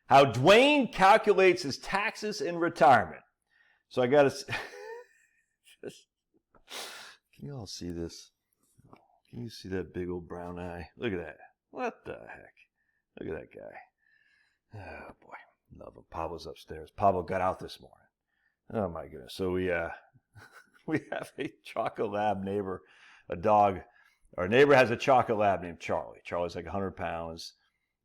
How Duane calculates his taxes in retirement. So I got to... Can you all see this? Can you see that big old brown eye? Look at that. What the heck? Look at that guy. Oh, boy. Love him. Pablo's upstairs. Pablo got out this morning. Oh, my goodness. So we have a chocolate lab neighbor, a dog. Our neighbor has a chocolate lab named Charlie. Charlie's like 100 pounds.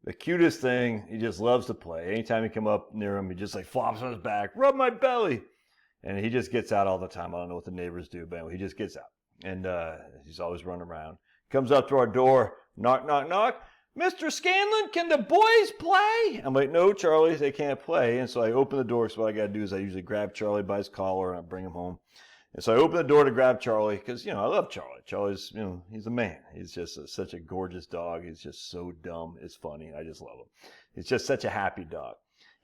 The cutest thing. He just loves to play. Anytime you come up near him, he just like flops on his back. Rub my belly. And he just gets out all the time. I don't know what the neighbors do, but anyway, he just gets out. And he's always running around. Comes up to our door. Knock, knock, knock. Mr. Scanlon, can the boys play? I'm like, no, Charlie, they can't play. And so I open the door. So what I got to do is I usually grab Charlie by his collar and I bring him home. And so I open the door to grab Charlie because, I love Charlie. Charlie's, he's a man. He's just such a gorgeous dog. He's just so dumb. It's funny. I just love him. He's just such a happy dog.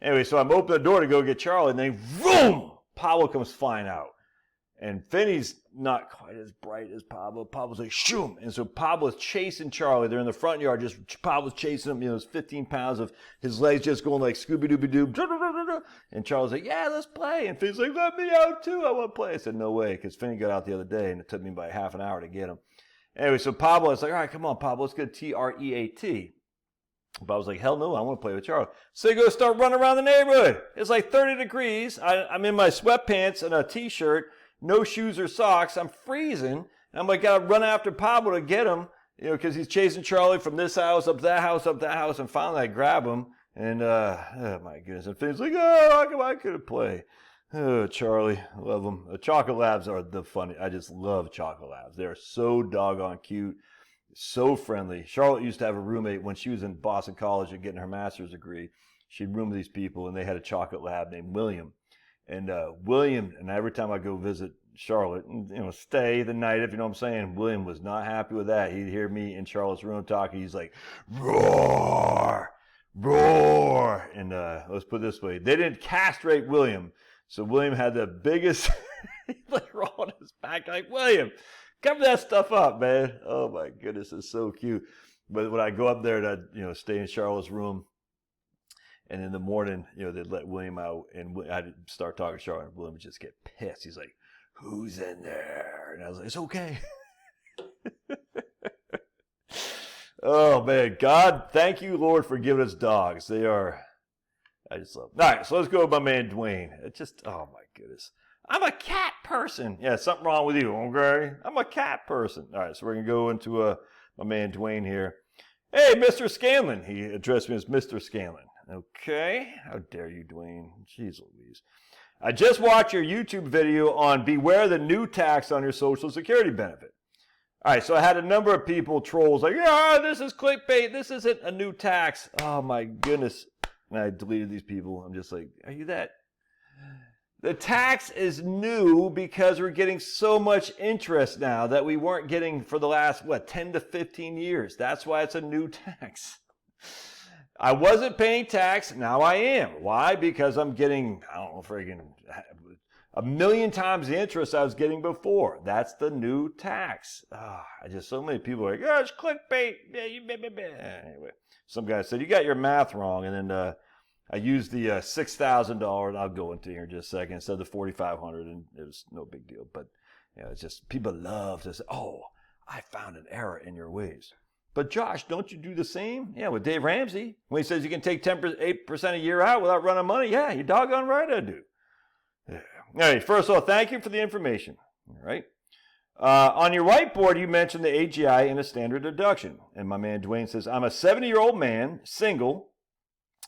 Anyway, so I'm opening the door to go get Charlie and then, boom, Pablo comes flying out. And Finney's not quite as bright as Pablo. Pablo's like, shoom. And so Pablo's chasing Charlie. They're in the front yard. Pablo's chasing him. It's 15 pounds of his legs just going like Scooby-Dooby-Doo. And Charlie's like, yeah, let's play. And Finney's like, let me out too. I want to play. I said, no way. Because Finney got out the other day and it took me about half an hour to get him. Anyway, so Pablo's like, all right, come on, Pablo. Let's get Treat. Pablo's like, hell no, I want to play with Charlie. So he goes start running around the neighborhood. It's like 30 degrees. I'm in my sweatpants and a T-shirt. No shoes or socks. I'm freezing. And I'm like, gotta run after Pablo to get him, because he's chasing Charlie from this house, up that house, up that house. And finally I grab him. And, oh my goodness. And Finn's like, oh, how come I couldn't play? Oh, Charlie. I love them. The chocolate labs are the funny. I just love chocolate labs. They're so doggone cute. So friendly. Charlotte used to have a roommate when she was in Boston College and getting her master's degree. She'd room with these people and they had a chocolate lab named William. And William, and every time I go visit Charlotte, and, stay the night, if you know what I'm saying, William was not happy with that. He'd hear me in Charlotte's room talking. He's like, roar, roar. And let's put it this way. They didn't castrate William. So William had the biggest, like, roll on his back. Like, William, cover that stuff up, man. Oh, my goodness, it's so cute. But when I go up there to, stay in Charlotte's room, and in the morning, they'd let William out, and I'd start talking to Charlotte, and William would just get pissed. He's like, who's in there? And I was like, it's okay. Oh, man. God, thank you, Lord, for giving us dogs. I just love them. All right, so let's go with my man, Duane. Oh, my goodness. I'm a cat person. Yeah, something wrong with you, okay? I'm a cat person. All right, so we're going to go into my man, Duane here. Hey, Mr. Scanlon. He addressed me as Mr. Scanlon. Okay. How dare you, Duane? Jeez Louise. I just watched your YouTube video on beware the new tax on your Social Security benefit. All right, so I had a number of people, trolls, like, yeah, this is clickbait. This isn't a new tax. Oh, my goodness. And I deleted these people. I'm just like, are you that? The tax is new because we're getting so much interest now that we weren't getting for the last, 10 to 15 years. That's why it's a new tax. I wasn't paying tax. Now I am. Why? Because I'm getting, friggin' a million times the interest I was getting before. That's the new tax. So many people are like, it's clickbait. Anyway, some guy said, you got your math wrong. And then I used the $6,000. I'll go into here in just a second instead of the $4,500, and it was no big deal. But it's just people love to say, oh, I found an error in your ways. But Josh, don't you do the same? Yeah, with Dave Ramsey. When he says you can take 8% a year out without running money, yeah, you're doggone right I do. Yeah. All right, first of all, thank you for the information. All right. On your whiteboard, you mentioned the AGI and a standard deduction. And my man Duane says, I'm a 70-year-old man, single.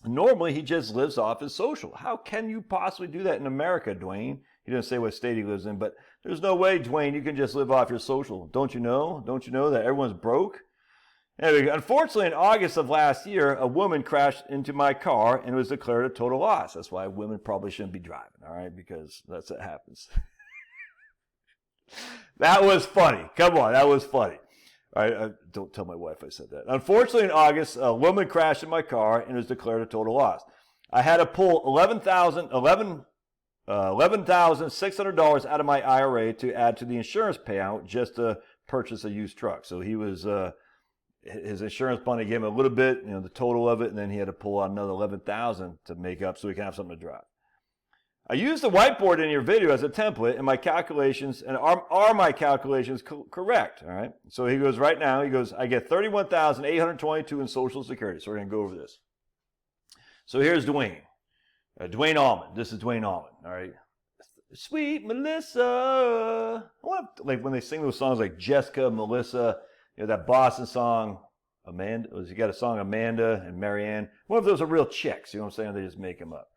Normally, he just lives off his social. How can you possibly do that in America, Duane? He didn't say what state he lives in, but there's no way, Duane, you can just live off your social. Don't you know? Don't you know that everyone's broke? Anyway, unfortunately, in August of last year, a woman crashed into my car and was declared a total loss. That's why women probably shouldn't be driving, all right, because that's what happens. That was funny. Come on, that was funny. All right, don't tell my wife I said that. Unfortunately, in August, a woman crashed in my car and was declared a total loss. I had to pull $11,600 out of my IRA to add to the insurance payout just to purchase a used truck. So he was... his insurance money gave him a little bit, the total of it, and then he had to pull out another $11,000 to make up so he can have something to drive. I used the whiteboard in your video as a template, and my calculations, and are my calculations correct? All right. So he goes right now. He goes, I get $31,822 in Social Security. So we're going to go over this. So here's Duane. Duane Allman. This is Duane Allman. All right. Sweet Melissa. I want to, like when they sing those songs like Jessica, Melissa, that Boston song, Amanda. You got a song Amanda and Marianne. What if those are real chicks? You know what I'm saying? They just make them up.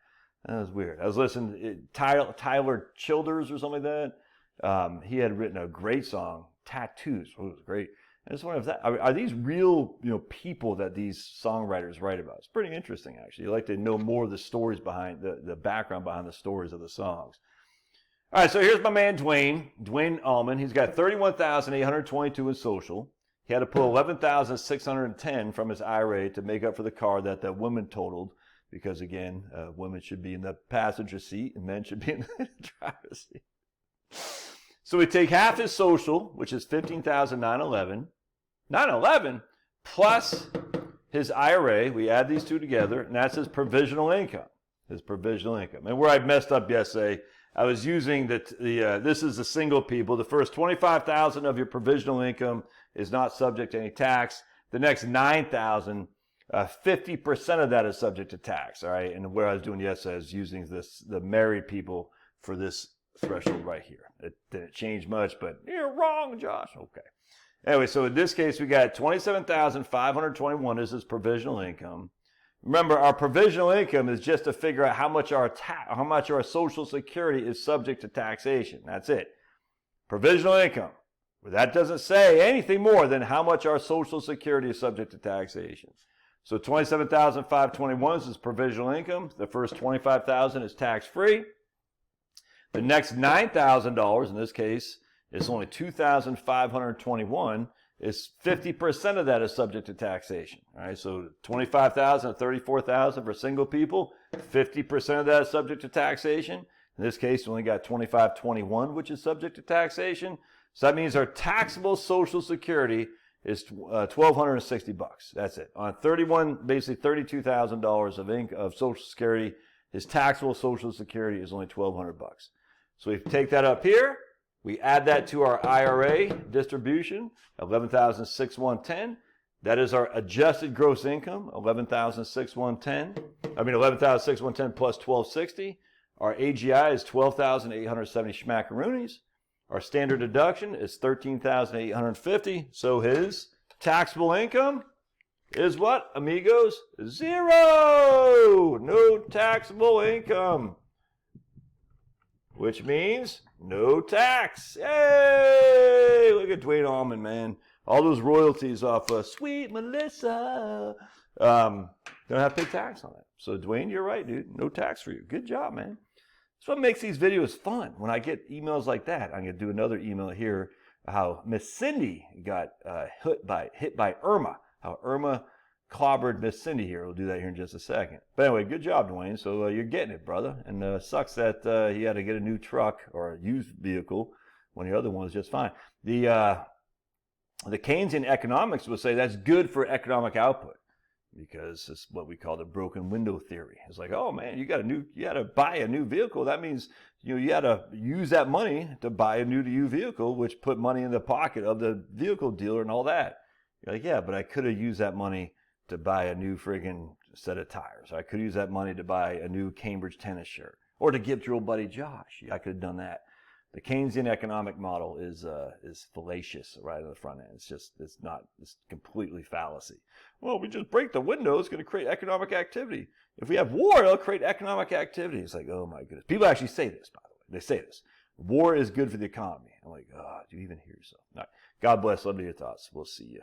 That was weird. I was listening to Tyler Childers or something like that. He had written a great song, Tattoos. It was great. I just wonder if that are these real people that these songwriters write about. It's pretty interesting, actually. You like to know more of the stories behind the background behind the stories of the songs. All right, so here's my man Duane Allman. He's got $31,822 in Social. He had to pull $11,610 from his IRA to make up for the car that the woman totaled. Because again, women should be in the passenger seat and men should be in the driver's seat. So we take half his Social, which is $15,911, 911 plus his IRA. We add these two together, and that's his provisional income. His provisional income. And where I messed up yesterday, I was using this is the single people. The first $25,000 of your provisional income is not subject to any tax. The next $9,000. 50% of that is subject to tax, all right? And where I was doing yesterday, I was using the married people for this threshold right here. It didn't change much, but you're wrong, Josh. Okay. Anyway, so in this case, we got $27,521 as his provisional income. Remember, our provisional income is just to figure out how much our Social Security is subject to taxation. That's it. Provisional income. But that doesn't say anything more than how much our Social Security is subject to taxation. So $27,521 is his provisional income. The first $25,000 is tax-free. The next $9,000, in this case, is only $2,521. Is 50% of that is subject to taxation. All right, so $25,000 and $34,000 for single people. 50% of that is subject to taxation. In this case, we only got $2,521, which is subject to taxation. So that means our taxable Social Security is $1,260. That's it. On basically $32,000 of Social Security, his taxable Social Security is only $1,200. So we take that up here. We add that to our IRA distribution, $11,610. That is our adjusted gross income, $11,610 plus $1,260. Our AGI is 12,870 schmackaroonies. Our standard deduction is $13,850. So his taxable income is what, amigos? Zero! No taxable income. Which means no tax. Yay! Look at Duane Allman, man. All those royalties off of Sweet Melissa. Don't have to pay tax on it. So Duane, you're right, dude. No tax for you. Good job, man. That's what makes these videos fun. When I get emails like that, I'm going to do another email here, how Miss Cindy got hit by Irma. How Irma clobbered Miss Cindy here. We'll do that here in just a second. But anyway, good job, Duane. So you're getting it, brother. And sucks that he had to get a new truck or a used vehicle when the other one was just fine. The Keynesian economics would say that's good for economic output, because it's what we call the broken window theory. It's like, oh man, you got to buy a new vehicle. That means you got to use that money to buy a new to you vehicle, which put money in the pocket of the vehicle dealer and all that. You're like, yeah, but I could have used that money to buy a new friggin' set of tires. I could use that money to buy a new Cambridge tennis shirt, or to give to your old buddy Josh. I could have done that. The Keynesian economic model is fallacious right on the front end. It's completely fallacy. Well, we just break the window, it's going to create economic activity. If we have war, it'll create economic activity. It's like, oh my goodness. People actually say this, by the way. They say this. War is good for the economy. I'm like, oh, do you even hear yourself? All right. God bless. Love to your thoughts. We'll see you.